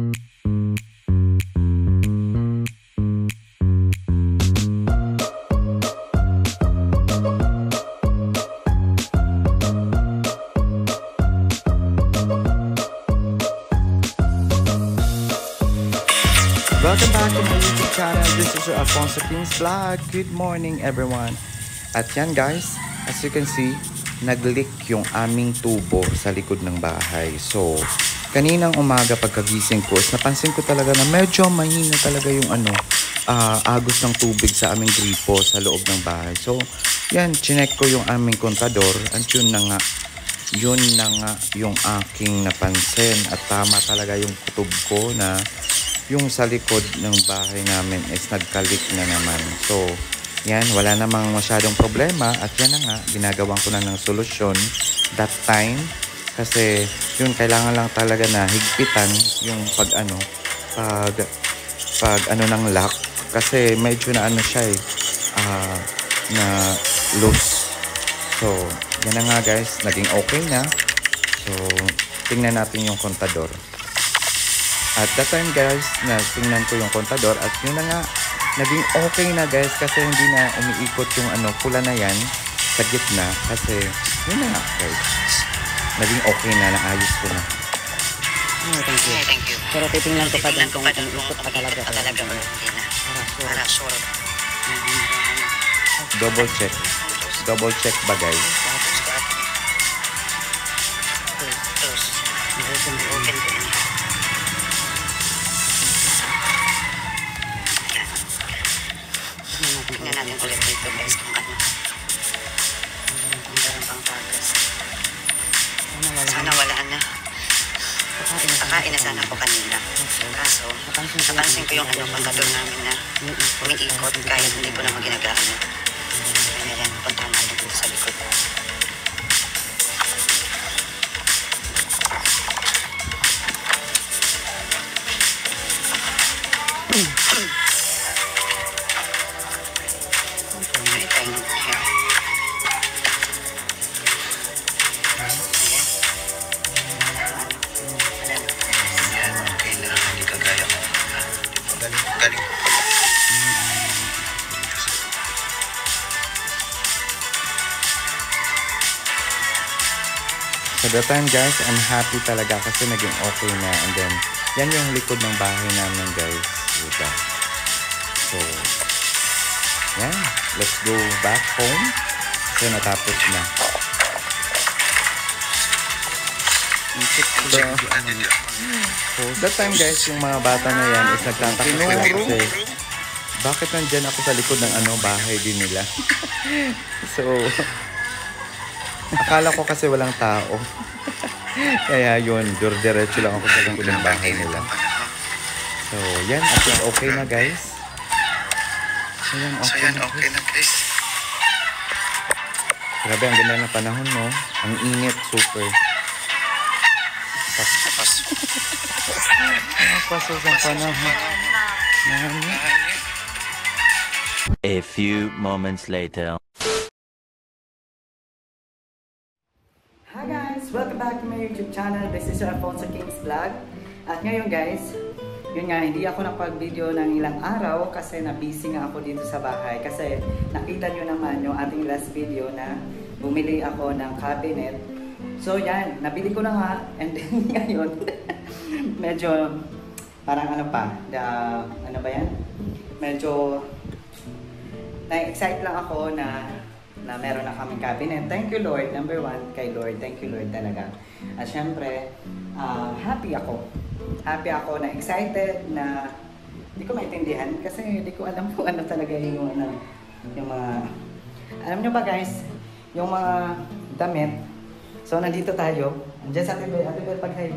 Welcome back to my YouTube channel. This is your Alfonso Kings Vlog. Good morning everyone. At yan guys, as you can see, nag-leak yung aming tubo sa likod ng bahay. So, kaninang umaga pagkagising ko, napansin ko talaga na medyo mahina talaga yung agos ng tubig sa aming gripo sa loob ng bahay. So, yan, chinek ko yung aming kontador at yun na nga yung aking napansin at tama talaga yung kutob ko na yung sa likod ng bahay namin is nagkalik na naman. So, yan, wala namang masyadong problema at yan na nga, ginagawan ko na ng solusyon that time kasi yun, kailangan lang talaga na higpitan yung pag ng lock kasi medyo na siya na loose. So, yan na nga guys, naging okay na. So, tingnan natin yung kontador. At that time guys, na tingnan ko yung kontador at yun na nga, naging okay na guys kasi hindi na umiikot yung pula na yan sa gitna kasi yun na nga guys, naging okay na, naayos ko na. Thank you. Pero titingnan ko pa din kung umiikot pa talaga o hindi na. Para sure. Double check ba guys? Open ko. Tingnan natin ulit dito guys kung meron pang tagas. Sana wala na. Kakain na sana po kanina. Kaso, napansin ko yung kontador namin na umiikot kahit hindi ko naman ginagaan. Kaya yan, puntahan natin dito sa likod. So that time guys, I'm happy talaga kasi naging okay na. And then, yan yung likod ng bahay namin guys. Diba? So, yan. Let's go back home. So, natapos na. So, that time guys, yung mga bata na yan is nagtataka sila kasi bakit nandyan ako sa likod ng bahay din nila. So, akala ko kasi walang tao. Kaya yun, diretso lang ako sa likod ng bahay nila. So, yan. At okay na guys. Ayan, okay na guys. Grabe, ang ganda ng panahon, no? Ang init, super. Paso sa panahon. A few moments later. Hi guys! Welcome back to my YouTube channel. This is your Alfonso Kings Vlog. At ngayon guys, yun nga, hindi ako napag-video ng ilang araw kasi na-busy nga ako dito sa bahay. Kasi nakita nyo naman yung ating last video na bumili ako ng cabinet. So yan, nabili ko na nga. And then ngayon, medyo parang ano ba yan? Medyo na-excite lang ako na meron na kaming cabinet. Thank you Lord, number one kay Lord. Thank you Lord talaga. At syempre, happy ako. Happy ako na excited na hindi ko maintindihan kasi hindi ko alam kung ano talaga yung mga alam nyo ba guys, yung mga damit. So nandito tayo. Andiyan sa Ate Bel pag-hi.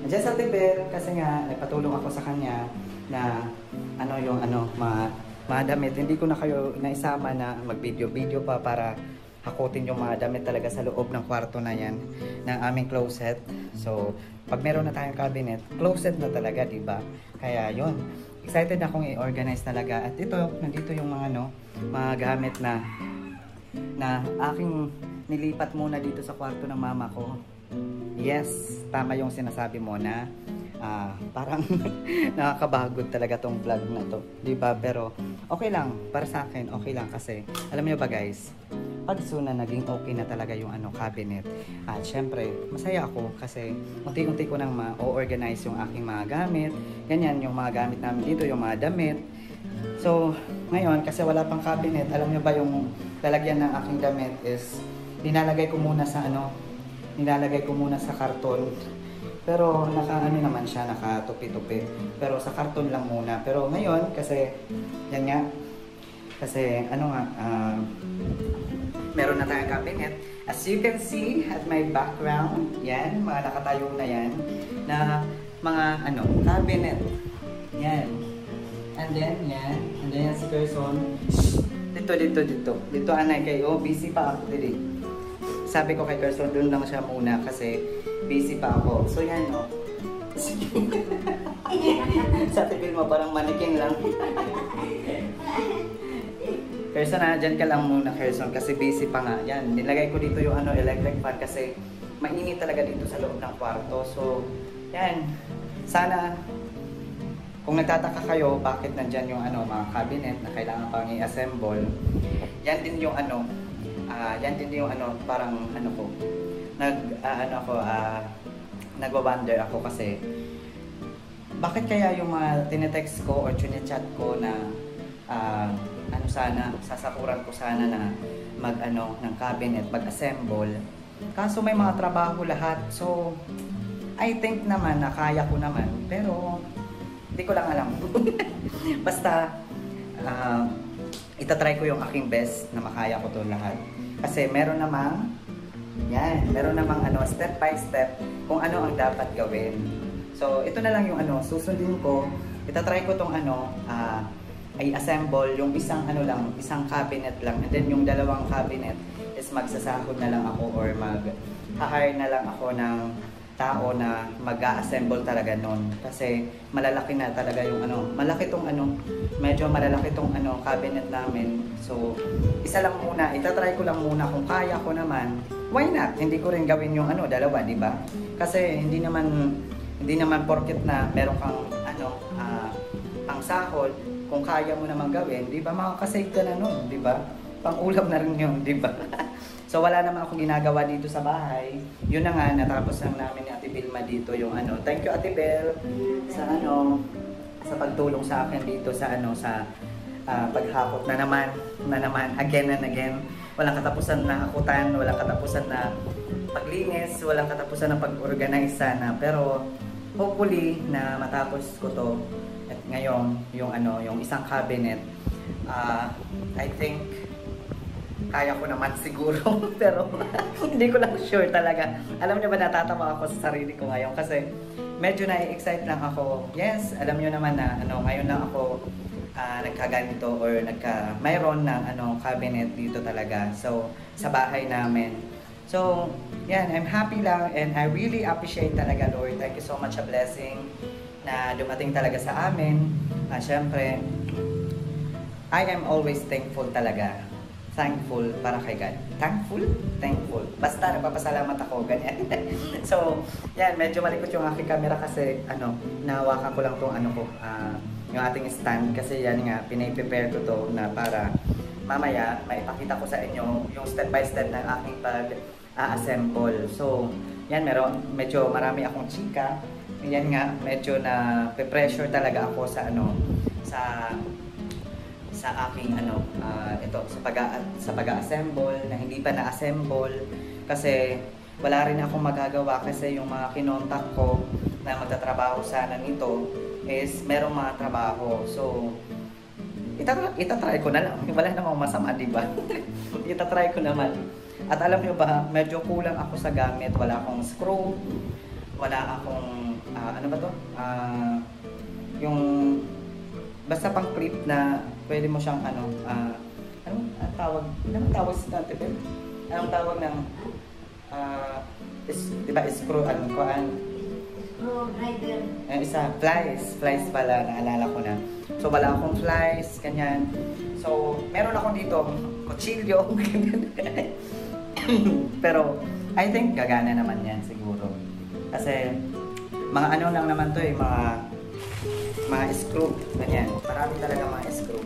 Andiyan sa Ate Bel kasi nga nagpatulong ako sa kanya na mga damit. Hindi ko na kayo naisama na mag-video pa para hakutin yung mga damit talaga sa loob ng kwarto na yan ng aming closet. So, pag meron na tayong cabinet, closet na talaga, diba? Kaya yun, excited na akong i-organize talaga. At ito, nandito yung mga gamit na aking nilipat muna dito sa kwarto ng mama ko. Yes, tama yung sinasabi mo na parang nakakabagod talaga tong vlog na to, diba? Pero okay lang, para sa akin okay lang kasi alam niyo ba guys, pag soon na naging okay na talaga yung cabinet, at syempre masaya ako kasi unti-unti ko nang ma-organize yung aking mga gamit, ganyan yung mga gamit namin dito, yung mga damit. So ngayon kasi wala pang cabinet, alam niyo ba yung lalagyan ng aking damit is nilalagay ko muna sa karton. Pero naka-ano naman siya, naka-tupi-tupi. Pero sa karton lang muna. Pero ngayon, kasi, yan nga, kasi meron na tayong cabinet. As you can see at my background, yan, mga nakatayo na yan, na mga cabinet. Yan. And then, yan. And then, yan si person. Dito, anay kayo. Busy pa ako today. Sabi ko kay Carson, doon lang siya muna kasi busy pa ako. So yan, no. Sa tibil mo, parang maniking lang. Carson, dyan ka lang muna, Carson, kasi busy pa nga. Yan, nilagay ko dito yung electric fan kasi mainit talaga dito sa loob ng kwarto. So, yan. Sana, kung nagtataka kayo, bakit nandyan yung mga cabinet na kailangan pang i-assemble, yan din yung parang ko, nagwa-wonder ako kasi bakit kaya yung mga tinetext ko or chat ko na sana, sasakuran ko sana na ng cabinet, mag-assemble, kaso may mga trabaho lahat. So I think naman na kaya ko naman, pero hindi ko lang alam. Basta itatry ko yung aking best na makaya ko to lahat. Kasi meron namang step by step kung ano ang dapat gawin. So ito na lang yung susundin ko. Itatry ko tong i-assemble yung isang cabinet lang, and then yung dalawang cabinet is magsasahod na lang ako or mag-hire na lang ako ng tao na mag-assemble talaga nun. Kasi malalaki na talaga yung malaki tong medyo malalaki tong cabinet namin. So isa lang muna, itatry ko lang muna kung kaya ko naman. Why not? Hindi ko rin gawin yung dalawa, di ba? Kasi hindi naman porket na meron kang pang sahod, kung kaya mo naman gawin, di ba? Makakasave ka na nun, di ba? Pang-ulam na rin yun, di ba? So wala naman akong ginagawa dito sa bahay. Yun na nga, natapos lang namin ni Ate Vilma dito yung Thank you Ate Bel sa sa pagtulong sa akin dito sa paghakot na naman again and again. Walang katapusan na hakutan, walang katapusan na paglinis, walang katapusan na pag-organize sana. Pero hopefully na matapos ko to at ngayon yung isang cabinet, I think kaya ko naman siguro. Pero hindi ko lang sure talaga. Alam niyo ba, natatawa ako sa sarili ko ngayon kasi medyo na-excite lang ako. Yes, alam niyo naman na ngayon lang ako nagkaganito or mayroon ng cabinet dito talaga. So sa bahay namin. So yan, I'm happy lang and I really appreciate talaga, Lord. Thank you so much, a blessing na dumating talaga sa amin. Siyempre, I am always thankful talaga. Thankful para kay God. Thankful. Basta nagpapasalamat ako, ganyan. So, yan, medyo malikot yung aking camera kasi nahawakan ko lang tong yung ating stand kasi yan nga, pinaprepare ko to na para mamaya maipakita ko sa inyo yung step by step ng aking pag-assemble. So, yan, medyo marami akong chika. Yan nga, medyo na pressure talaga ako sa sa aking sa pag-assemble na hindi pa na-assemble kasi wala rin akong magagawa kasi yung mga kinontak ko na magtatrabaho sana nito is merong mga trabaho. So itatry ko na lang. Wala namang masama, di ba? Itatry ko naman. At alam niyo ba, medyo kulang ako sa gamit. Wala akong screw, wala akong yung basta pang clip na pwede mo siyang anong tawag sa table? Anong tawag ng diba screw Screwdriver. Isa, flies pala, naalala ko na. So wala akong flies, ganyan. So meron ako dito kutsilyo. Pero I think gagana naman yan siguro. Kasi Mga ano lang naman to mga screw, ganyan. Marami talaga mga screw.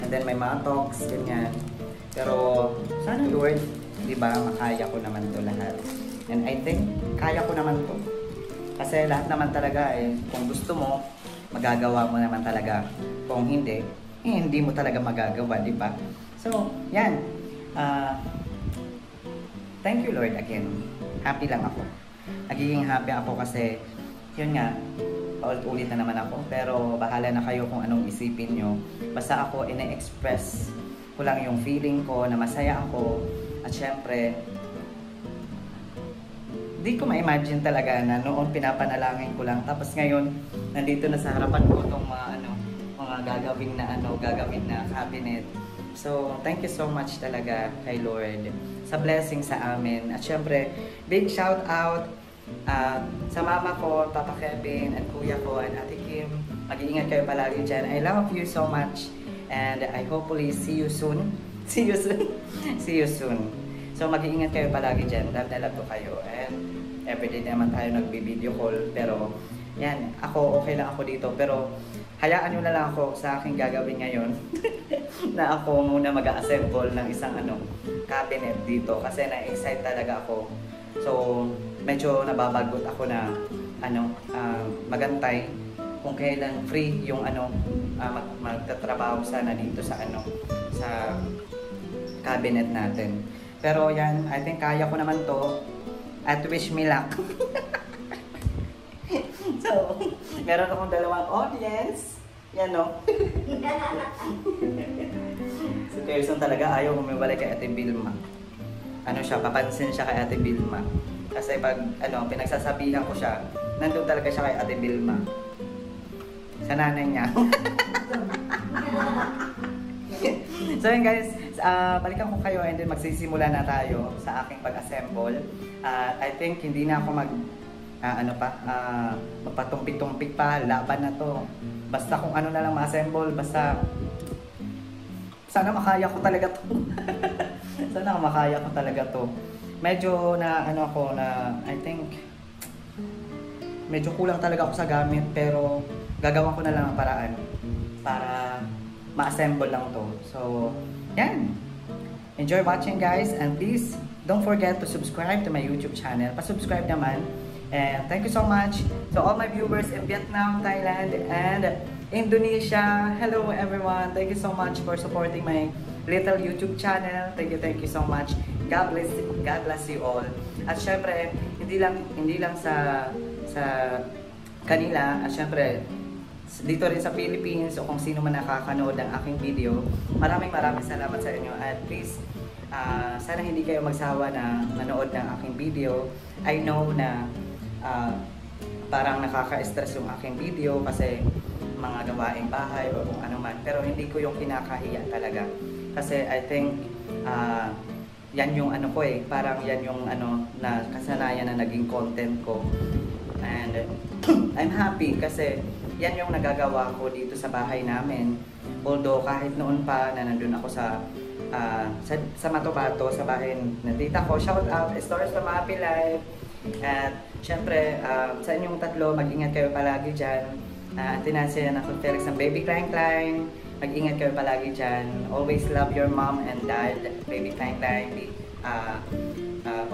And then may mga togs, ganyan. Pero sana Lord, di ba, makaya ko naman to lahat. And I think, kaya ko naman to. Kasi lahat naman talaga kung gusto mo, magagawa mo naman talaga. Kung hindi, hindi mo talaga magagawa, di ba? So, yan. Thank you Lord again. Happy lang ako. Nagiging happy ako kasi, yun nga, paulit-ulit na naman ako. Pero bahala na kayo kung anong isipin nyo. Basta ako ine-express ko lang yung feeling ko na masaya ako. At syempre, di ko ma-imagine talaga na noon pinapanalangin ko lang. Tapos ngayon, nandito na sa harapan ko itong mga gagawin na cabinet. So, thank you so much talaga kay Lord sa blessing sa amin. At syempre, big shout out sa mama ko, Papa Kevin, at kuya ko, and Ate Kim. Mag-iingat kayo palagi dyan. I love you so much. And I hopefully see you soon. See you soon. See you soon. So, mag-iingat kayo palagi dyan. Love na love ko kayo. And everyday naman tayo nagbi-video call. Pero, yan. Ako, okay lang ako dito. Pero, hayaan nyo na lang ako sa aking gagawin ngayon. Na ako muna mag-assemble ng isang cabinet dito. Kasi na-excite talaga ako. So, medyo nababagot ako na magantay kung kailan free yung magtatrabaho sana dito sa sa cabinet natin. Pero yan, I think kaya ko naman to at wish me luck. So, meron akong dalawang audience. Yan no. Si Pearson talaga ayaw humiwalay kay Ate Vilma. Papansin siya kay Ate Vilma. Kasi pag pinagsasabihan ko siya, nandun talaga siya kay Ate Vilma. Sa nanay niya. So yun guys, balikan ko kayo and then magsisimula na tayo sa aking pag-assemble. I think hindi na ako magpatumpik-tumpik pa, laban na to. Basta kung ano na lang ma-assemble, basta sana makaya ko talaga to. Sana makaya ko talaga to. Medyo I think medyo kulang talaga ako sa gamit, pero gagawa ko na lang ang paraan para ma-assemble lang to. So, yan. Enjoy watching guys, and please don't forget to subscribe to my YouTube channel. Pa-subscribe naman. And thank you so much to all my viewers in Vietnam, Thailand, and Indonesia. Hello everyone. Thank you so much for supporting my little YouTube channel. Thank you so much. God bless you all. At syempre, hindi lang sa kanila, at syempre dito rin sa Philippines o kung sino man nakakanood ng aking video. Maraming salamat sa inyo, at please sana hindi kayo magsawa na manood ng aking video. I know na parang nakaka-stress yung aking video kasi mga gawaing bahay o kung ano man, pero hindi ko yung kinakahiya talaga kasi I think yan yung parang yan yung na kasanayan na naging content ko, and I'm happy kasi yan yung nagagawa ko dito sa bahay namin. Although kahit noon pa na nandun ako sa Matobato, sa bahay ng tita ko. Shout out, Stories from Happy Life. At syempre, sa inyong tatlo, mag-ingat kayo palagi dyan. Ate Nancy and ako, Felix ng Baby Klein Klein. Mag-ingat kayo palagi dyan. Always love your mom and dad, Baby Klein Klein.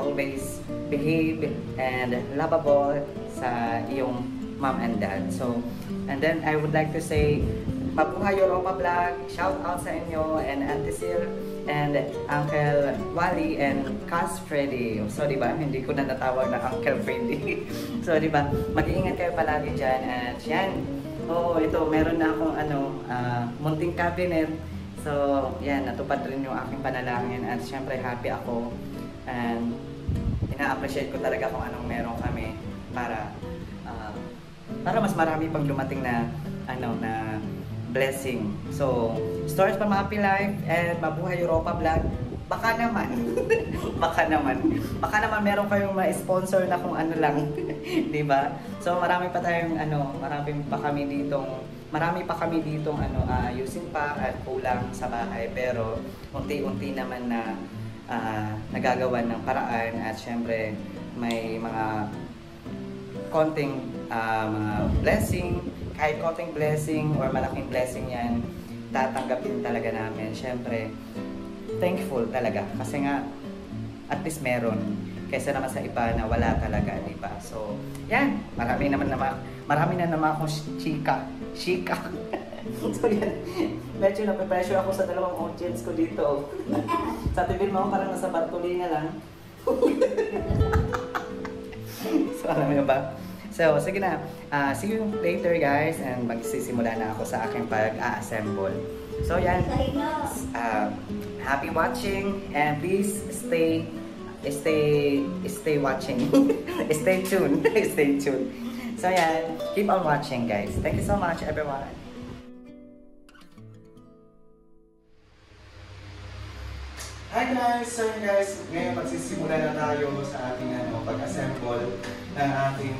Always behave and lovable sa iyong mom and dad. So, and then I would like to say, Mabuhay Europa Vlog, shout out sa inyo, and Auntie Sil, and Uncle Wally, and Cuz Freddy. So, diba, hindi ko na natawag na Uncle Freddy. So, diba, mag-iingat kayo palagi dyan. At yan, ito, meron na akong munting cabinet. So, yan, natupad rin yung aking panalangin. At syempre, happy ako. And ina-appreciate ko talaga kung anong meron kami para mas marami pang dumating na na blessing. So, Stories from Happy Life and Mabuhay Europa Vlog. Baka naman meron kayong ma-sponsor na kung ano lang, 'di ba? So, marami pa kami ditong ayusin pa at kulang sa bahay, pero unti-unti naman na nagagawa ng paraan, at syempre may mga konting mga blessing, kahit konting blessing or malaking blessing yan, tatanggapin talaga namin. Syempre, thankful talaga. Kasi nga, at least meron. Kaysa naman sa iba na wala talaga, di ba? So, yan. Marami na naman akong chika. So, yan. Medyo nape-pressure ako sa dalawang audience ko dito. Sa TV mo, parang nasa Bartolina lang. So, alam mo ba? So, sige na. See you later, guys. And magsisimula na ako sa aking pag-assemble. So, yan. Happy watching. And please stay watching. Stay tuned. Stay tuned. So, yan. Keep on watching, guys. Thank you so much, everyone. Hi guys! So guys, ngayon magsisimula na tayo sa ating pag-assemble ng aming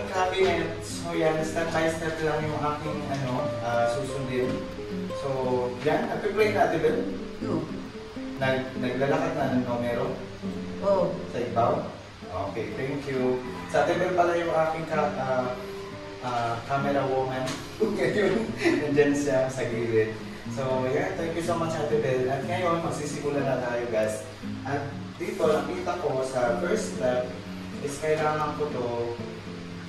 cabinet. So yan, step by step lang yung aking susundin. So yan, nagpe-play natin ba? Naglalakad na ng numero? Oo. Sa ibaw? Okay, thank you. Sa table pala yung aking camera woman. Ngayon, nandyan siya sa gilid. So, yeah, thank you so much, Ate Bel. At ngayon, magsisimula na tayo, guys. At dito, nakita ko sa first step is kailangan ko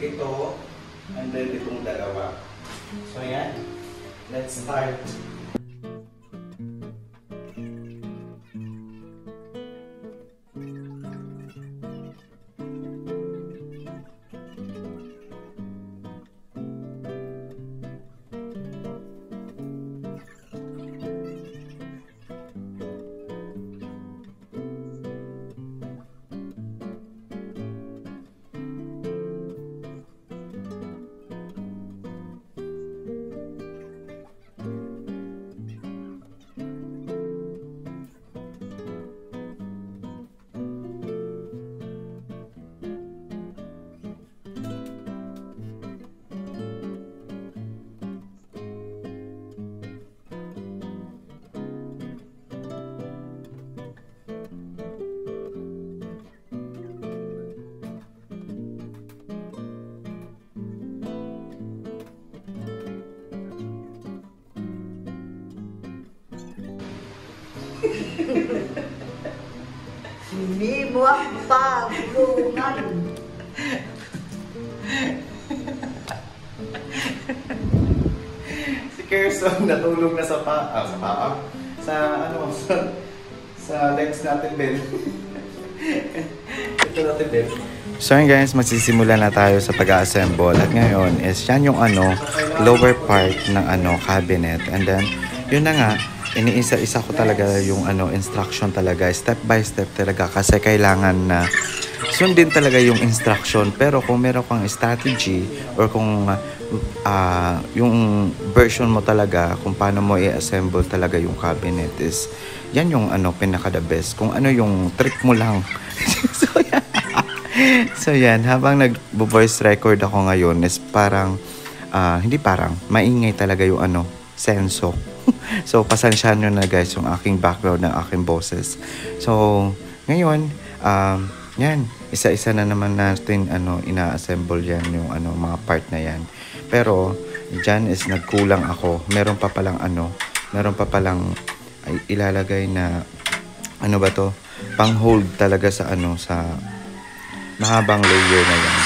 ito, and then itong dalawa. So, yan. Let's start. Hindi mo ang pagulungan. Si Kirsten natulog na sa legs natin, Ben. Ito natin, Ben. So yun guys, magsisimula na tayo sa pag-assemble. At ngayon is yan yung lower part ng cabinet. And then, yun na nga, iniisa-isa ko talaga yung instruction talaga, step by step talaga, kasi kailangan na sundin talaga yung instruction. Pero kung meron kang strategy or kung yung version mo talaga kung paano mo i-assemble talaga yung cabinet is yan yung pinaka the best, kung ano yung trick mo lang. So yan, habang nag-voice record ako ngayon is parang maingay talaga yung senso. So, pasensyahan nyo na guys yung aking background ng aking boses. So, ngayon, yan, isa-isa na naman natin ina-assemble yan yung mga part na yan. Pero, dyan is nagkulang ako. Meron pa palang ilalagay na, pang-hold talaga sa sa mahabang layer na yan.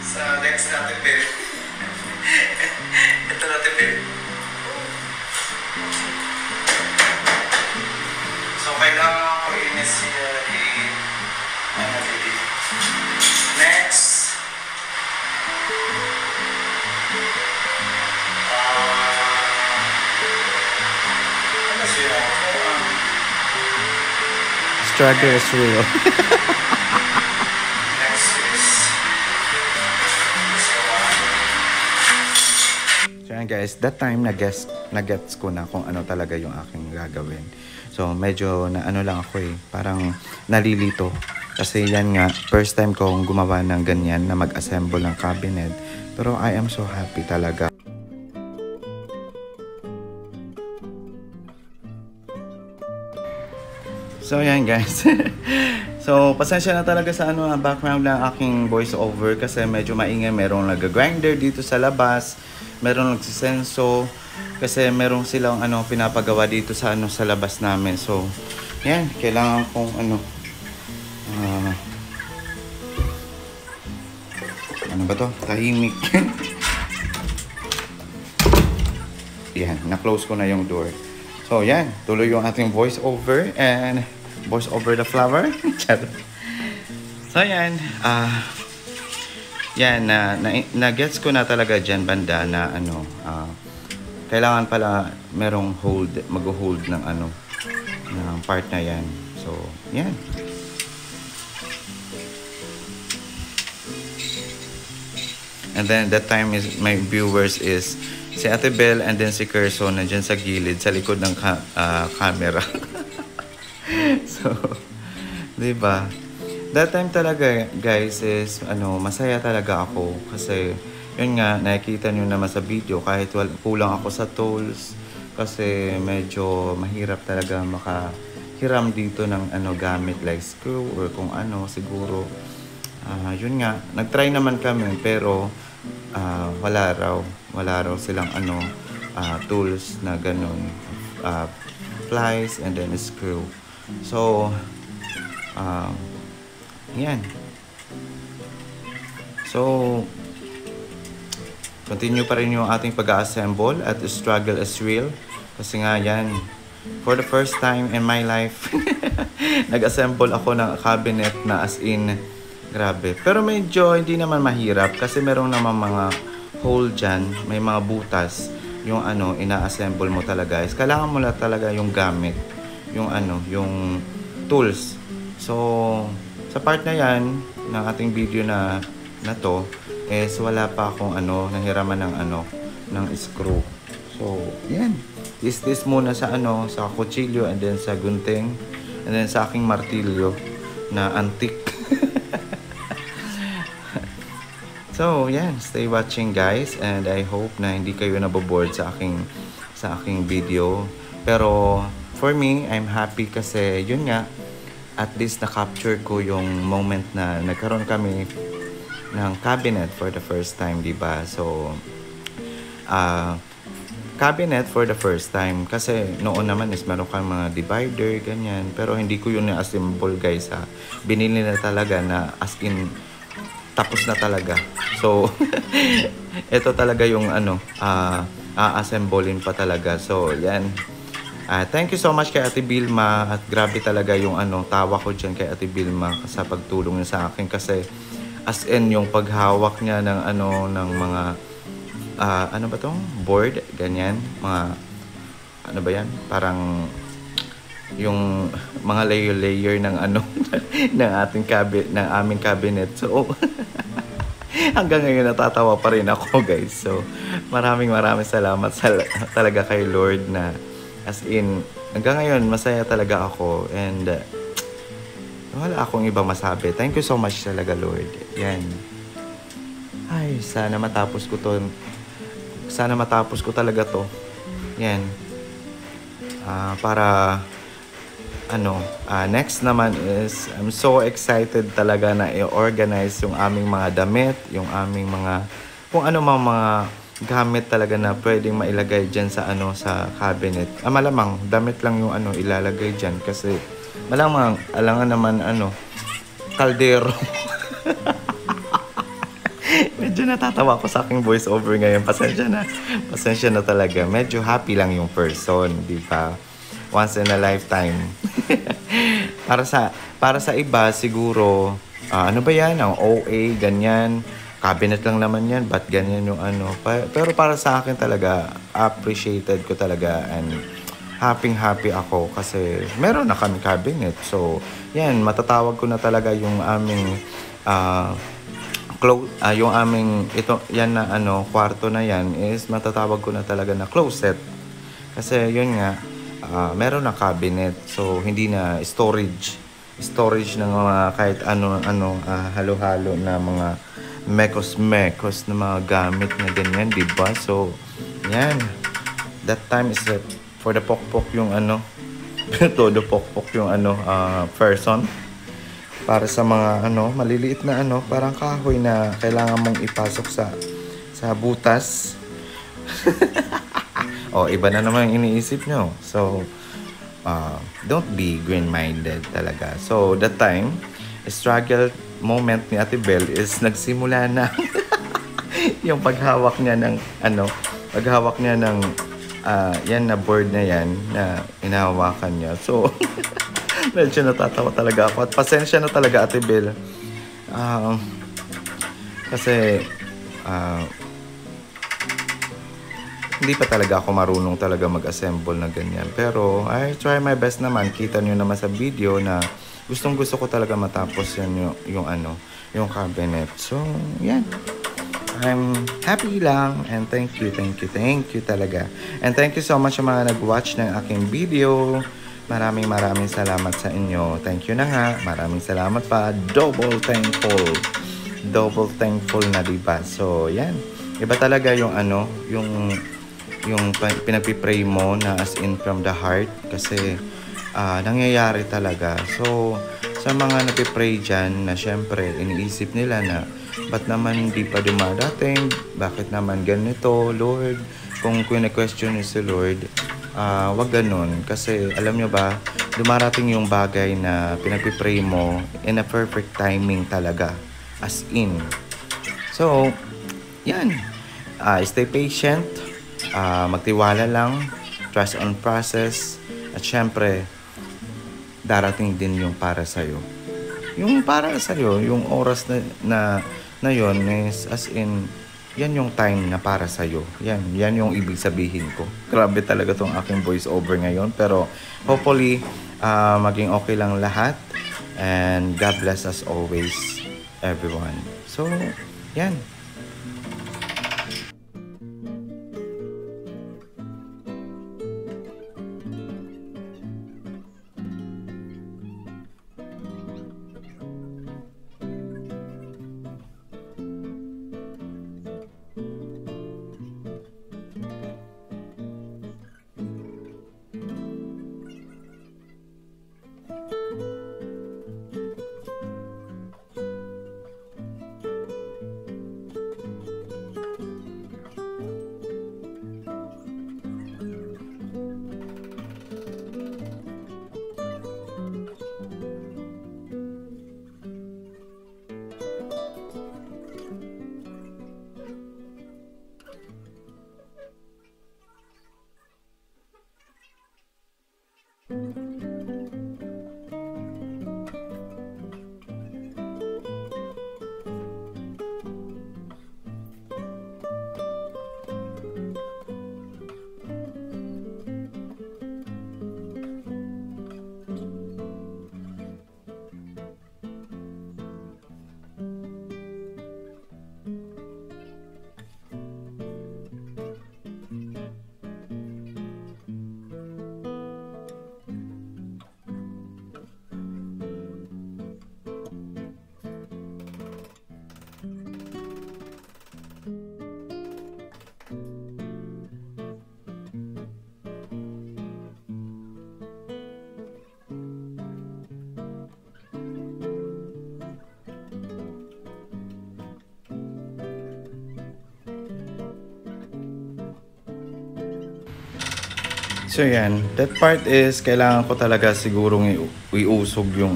Sa legs natin, Ben. Ito natin, Ben. So, kailangan ko next. Ano siya? Struggle is real. Guys, that time na-gets ko na kung ano talaga yung aking gagawin. So, medyo lang ako parang nalilito. Kasi yan nga, first time kong gumawa ng ganyan na mag-assemble ng cabinet. Pero I am so happy talaga. So yan guys. So pasensya na talaga sa background ng aking voice over kasi medyo maingay. Merong nag-grinder dito sa labas. Merong nagsisenso kasi merong silang pinapagawa dito sa sa labas namin. So yan, kailangan kong ano ba to? Tahimik. Yan, na-close ko na yung door. So yan, tuloy yung ating voice over and voice over the flower. So yan, yan, na-gets ko na talaga dyan banda na kailangan pala merong mag-hold ng ng part na yan. So yan. And then that time is my viewers is si Ate Belle and then si Kerso na dyan sa gilid sa likod ng camera. So, 'di ba? That time talaga guys is masaya talaga ako kasi yun nga nakikita niyo naman sa video kahit kulang ako sa tools kasi medyo mahirap talaga makahiram dito ng gamit like screw or kung siguro yun nga nagtry naman kami pero wala raw silang tools na ganun, plies and then screw. So yan. So continue pa rin yung ating pag-assemble at struggle is real kasi nga yan, for the first time in my life nag-assemble ako ng cabinet na as in grabe. Pero medyo hindi naman mahirap kasi merong naman mga hole dyan, may mga butas yung ina-assemble mo talaga. Kailangan mo lang talaga yung gamit, yung yung tools. So sa part na yan ng ating video na to is wala pa akong nahiraman ng ng screw. So yan, this muna sa sa kutsilyo and then sa gunting and then sa aking martilyo na antique. So, yan. Stay watching guys and I hope na hindi kayo naboboard sa aking video. Pero for me, I'm happy kasi yun nga, at least na-capture ko yung moment na nagkaroon kami ng cabinet for the first time, diba? So, cabinet for the first time kasi noon naman is meron kang mga divider, ganyan. Pero hindi ko yun na-assemble guys ha. Binili na talaga na as in tapos na talaga. So, ito talaga yung a-assemblein pa talaga. So, yan. Thank you so much kay Ate Vilma at grabe talaga yung tawa ko dyan kay Ate Vilma sa pagtulong niya sa akin kasi as in yung paghawak niya ng ng mga ano ba tong board, ganyan, mga ano ba yan? Parang yung mga layer ng ng ating ng aming cabinet. So hanggang ngayon natatawa pa rin ako guys. So maraming salamat talaga kay Lord na as in hanggang ngayon masaya talaga ako and wala akong ibang masabi. Thank you so much talaga Lord. Yan. Ay, sana matapos ko to. Sana matapos ko talaga to. Yan. Para next naman is I'm so excited talaga na i-organize yung aming mga damit, yung aming mga kung mga gamit talaga na pwedeng mailagay dyan sa sa cabinet. Malamang damit lang yung ilalagay dyan kasi malamang alangan naman kaldero. Medyo natatawa ako sa aking voice over ngayon. Pasensya na talaga. Medyo happy lang yung person, di ba? Once in a lifetime. para sa iba siguro ano ba yan, ang OA ganyan, cabinet lang naman yan, ba't ganyan yung pero para sa akin talaga appreciated ko talaga and happy ako kasi meron na kami cabinet. So yan, matatawag ko na talaga yung aming yung aming yan na kwarto na yan is matatawag ko na talaga na closet kasi yun nga meron na cabinet, so hindi na storage storage ng mga kahit ano halo-halo na mga mekos na mga gamit na ganyan, diba? So, yan. That time is for the pokpok yung todo pokpok yung person. Para sa mga maliliit na parang kahoy na kailangan mong ipasok sa butas. Iba na naman yung iniisip nyo. So, don't be green-minded talaga. So, that time, struggle moment ni Ate Bel is nagsimula na yung paghawak niya ng yan na board na yan na inahawakan niya. So, medyo natatawa talaga ako. At pasensya na talaga, Ate Bel. Kasi, hindi pa talaga ako marunong talaga mag-assemble na ganyan. Pero, I try my best naman. Kita nyo naman sa video na gustong-gusto ko talaga matapos yan yung cabinet. So, yan. I'm happy lang and thank you talaga. And thank you so much sa mga nag-watch ng aking video. Maraming salamat sa inyo. Thank you na nga. Maraming salamat pa. Double thankful na, diba? So, yan. Iba talaga yung yung pinagpipray mo na as in from the heart kasi nangyayari talaga. So, sa mga nagpipray dyan na syempre iniisip nila na ba't naman hindi pa dumadating? Bakit naman ganito, Lord? Kung question si Lord, wag ganun. Kasi alam nyo ba, dumarating yung bagay na pinagpipray mo in a perfect timing talaga. As in. So, yan. Stay patient. Magtiwala lang, trust on process, at syempre darating din yung para sa'yo. Yung para sa'yo, yung oras na yun is as in, yan yung time na para sa'yo. Yan yung ibig sabihin ko. Grabe talaga tong aking voice over ngayon, pero hopefully maging okay lang lahat, and God bless us always, everyone. So, yan. So yan, that part is kailangan ko talaga sigurong iusog yung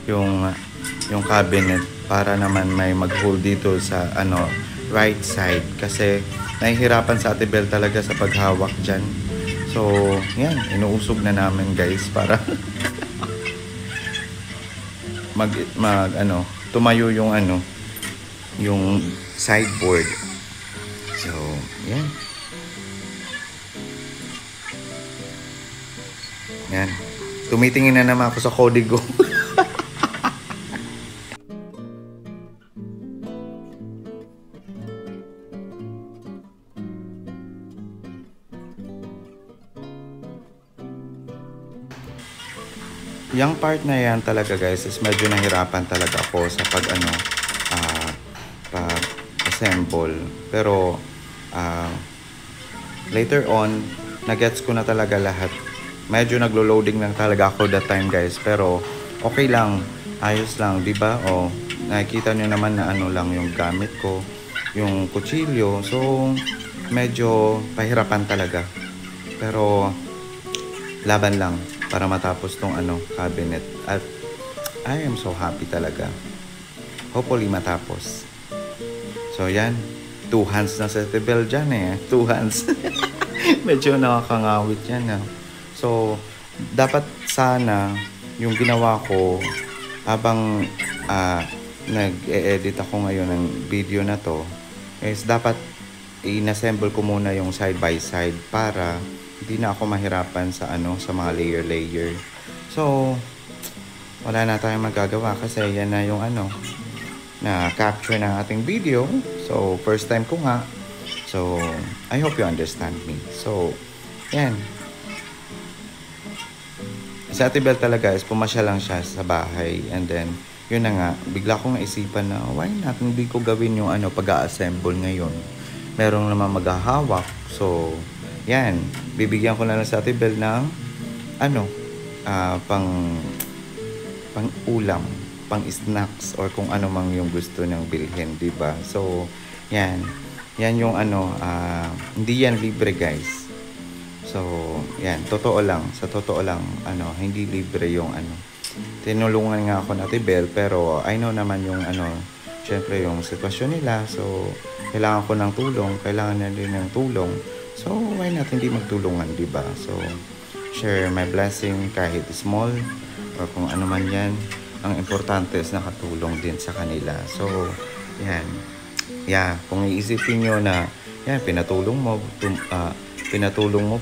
yung cabinet para naman may mag-hold dito sa right side kasi nahihirapan sa Ate Bel talaga sa paghawak diyan. So, yan, inuusog na namin guys para tumayo yung sideboard. So, yan. Yan. Tumitingin na naman ako sa kodigo. yung part na yan talaga guys is medyo nahirapan talaga ako sa pag assemble. Pero later on nagets ko na talaga lahat. Medyo naglo-loading lang talaga ako that time guys, pero okay lang, ayos lang, di ba? O nakikita nyo naman na ano lang yung gamit ko, yung kutsilyo. So medyo pahirapan talaga, pero laban lang para matapos tong cabinet. At I am so happy talaga. Hopefully matapos. So yan, 2 hands na sa table dyan eh. 2 hands. Medyo nakakangawit yan. So dapat sana yung ginawa ko habang nag-e-edit ako ngayon ng video na to is dapat in-assemble ko muna yung side by side para hindi na ako mahirapan sa sa mga layer. So wala na tayong magagawa kasi yan na yung na capture ng ating video. So first time ko nga. So I hope you understand me. So yan. Sa Ate Bel talaga is pumasya lang siya sa bahay, and then yun na nga, bigla kong naisipan na why not hindi ko gawin yung pag-a-assemble ngayon. Merong naman maghahawak. So yan, bibigyan ko na lang sa Ate Bel ng pang ulam, pang snacks, or kung ano mang yung gusto niyang bilhin, di ba? So yan yung hindi yan libre guys. So yan, totoo lang, sa totoo lang hindi libre yung tinulungan nga ako na Ate Bel, pero I know naman yung syempre yung sitwasyon nila. So kailangan ko ng tulong, kailangan na din ng tulong. So why not hindi magtulungan, di ba? So share my blessing kahit small or kung ano man yan. Ang importante is nakatulong din sa kanila. So yan. Yeah, kung iisipin nyo na yan, pinatulong mo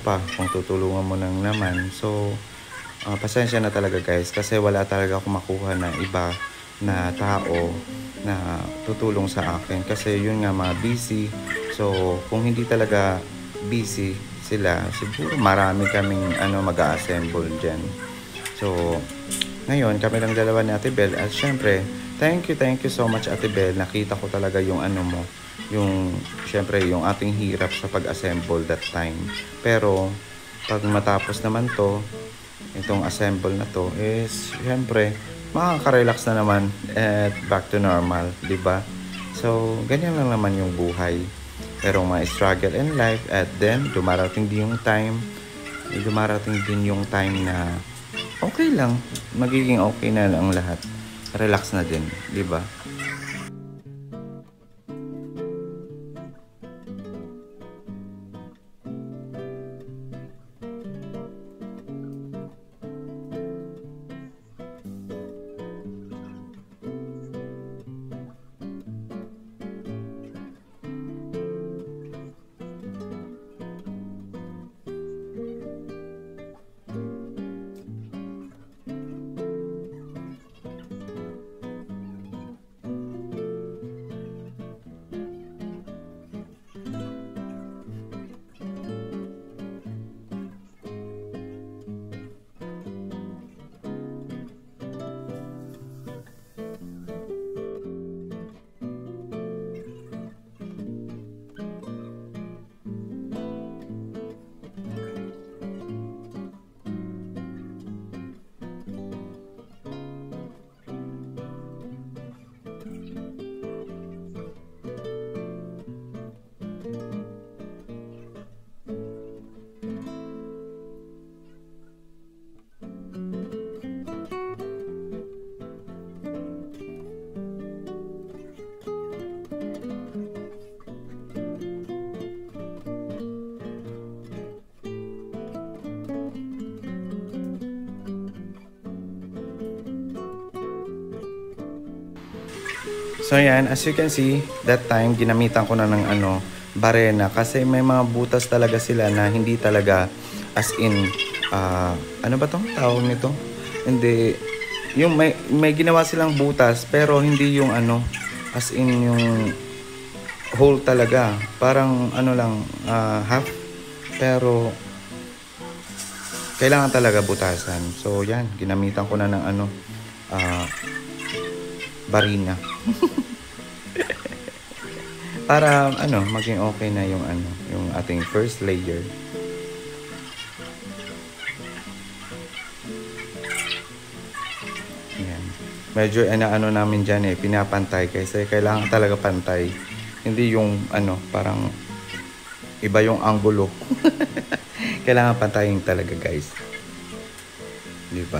pa kung tutulungan mo nang naman. So pasensya na talaga guys, kasi wala talaga akong makuha na iba na tao na tutulong sa akin, kasi yun nga mga busy. So kung hindi talaga busy sila, siguro marami kaming mag-a-assemble dyan. So ngayon kami lang dalawa ni Ate Bel, at syempre thank you so much Ate Bel. Nakita ko talaga yung mo, yung syempre yung ating hirap sa pag-assemble that time. Pero pag matapos naman itong assemble na to is syempre makaka-relax na naman at back to normal, di ba? So ganyan lang naman yung buhay. Pero may struggle in life, at then dumarating din yung time na okay lang, magiging okay na lang lahat. Relax na din, di ba? So yan, as you can see, that time ginamitan ko na ng barena, kasi may mga butas talaga sila na hindi talaga as in ano ba tong tawag nito? Hindi yung may ginawa silang butas, pero hindi yung as in yung whole talaga. Parang lang half, pero kailangan talaga butasan. So yan, ginamitan ko na ng ano, barina. Para ano, maging okay na yung ano, yung ating first layer. Yan. Medyo ano namin dyan pinapantay kasi kailangan talaga pantay. Hindi yung ano, parang iba yung anggulo. Kailangan pantayin talaga, guys. Di ba?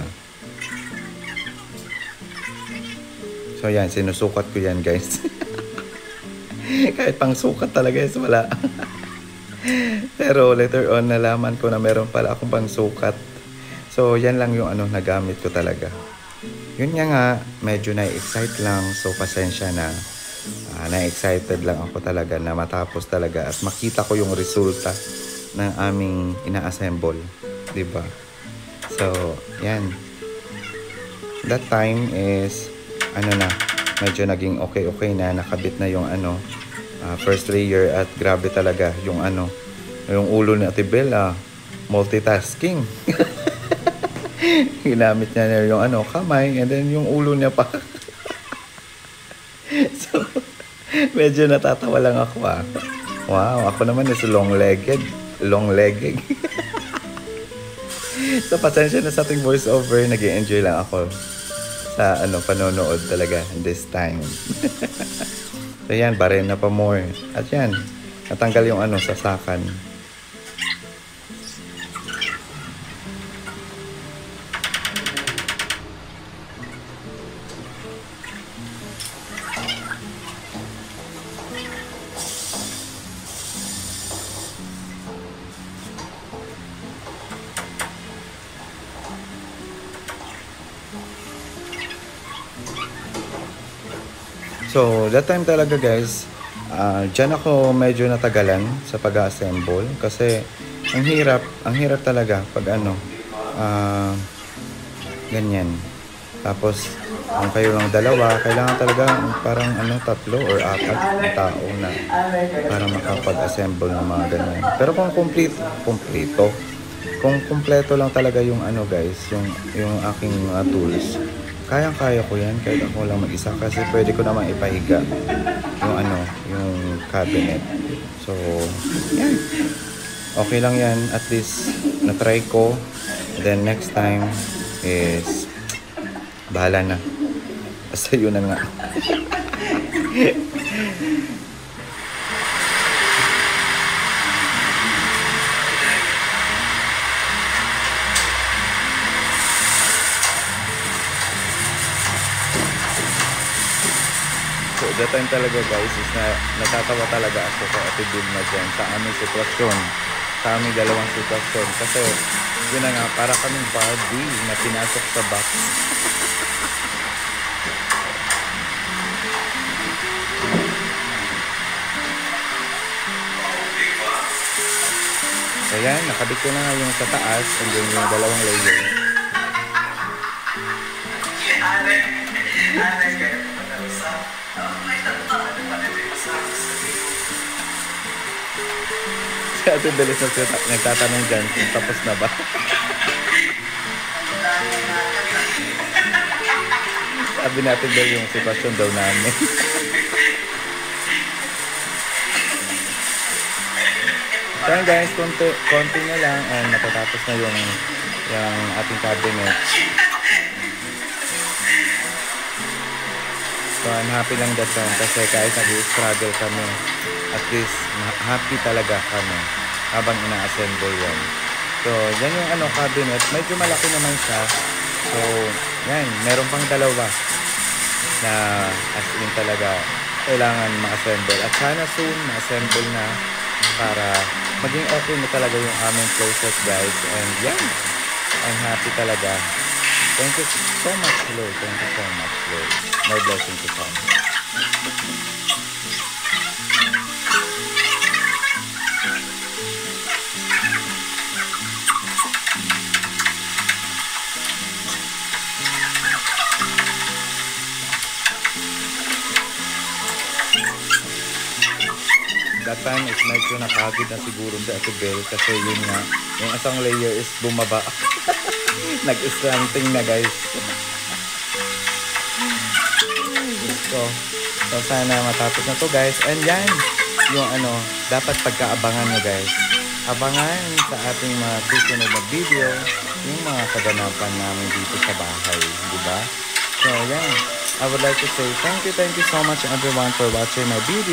So yan, sinusukat ko yan, guys. Kahit pang sukat talaga is wala. Pero later on nalaman ko na meron pala akong pang sukat. So yan lang yung ano nagamit ko talaga. Yun nga medyo na-excite lang. So pasensya na. Na-excited lang ako talaga na matapos talaga at makita ko yung resulta ng aming ina-assemble. Diba? So yan. That time is ano na, medyo naging okay na, nakabit na yung ano, first layer at grabe talaga yung ano, yung ulo ni Ate Bella, multitasking. Ginamit niya yung ano, kamay and then yung ulo niya pa. So, medyo natatawa lang ako Wow, ako naman is long-legged. So, pasensya na sa ating voice over, nag-enjoy lang ako sa ano panonood talaga this time. So yan, barena pa more. At yan, natanggal yung ano sasakan. So, that time talaga guys, dyan ako medyo natagalan sa pag-assemble kasi ang hirap talaga pag ano, ganyan. Tapos, kung kayo lang dalawa, kailangan talaga parang ano, 3 or 4 na tao na para makapag-assemble ng mga ganyan. Pero kung kung kumpleto lang talaga yung ano guys, yung aking tools, kayang-kaya ko yan kahit ako lang mag-isa kasi pwede ko naman ipahiga yung ano, yung cabinet. So, yan. Okay lang yan. At least, na-try ko. Then, next time is bahala na. Basta yun na nga. So, that time talaga guys is na natatawa talaga ako sa Ate Vilma dyan sa aming sitwasyon, sa aming dalawang sitwasyon kasi yun na nga, para kaming Barbie na pinasok sa box. So yan, nakabit ko na nga yung sa taas and then yung dalawang layer. Si Ate Belis nagtatanong dyan kung tapos na ba. Sabi natin daw yung sitwasyon daw namin. So guys, konti na lang and natatapos na yung ating cabinet. So I'm happy lang that time kasi kahit nag-struggle kami, at least happy talaga kami habang ina-assemble yan. So yan yung ano cabinet, medyo malaki naman siya. So yan, meron pang dalawa na as in talaga kailangan ma-assemble. At sana soon ma-assemble na para maging okay na talaga yung aming closet guys. And yan, I'm happy talaga. Thank you so much Lord. Thank you so much Lord. My blessing to come. that time is medyo nakagod na siguro si Ate Bel kasi yun nga, yung isang layer is bumaba. Nag-slanting na guys. So sana matapos na to guys. And yan, yung ano, dapat pagkaabangan nyo guys. Abangan sa ating mga susunod na video yung mga kaganapan namin dito sa bahay, di ba? So yan, I would like to say thank you so much everyone for watching my video.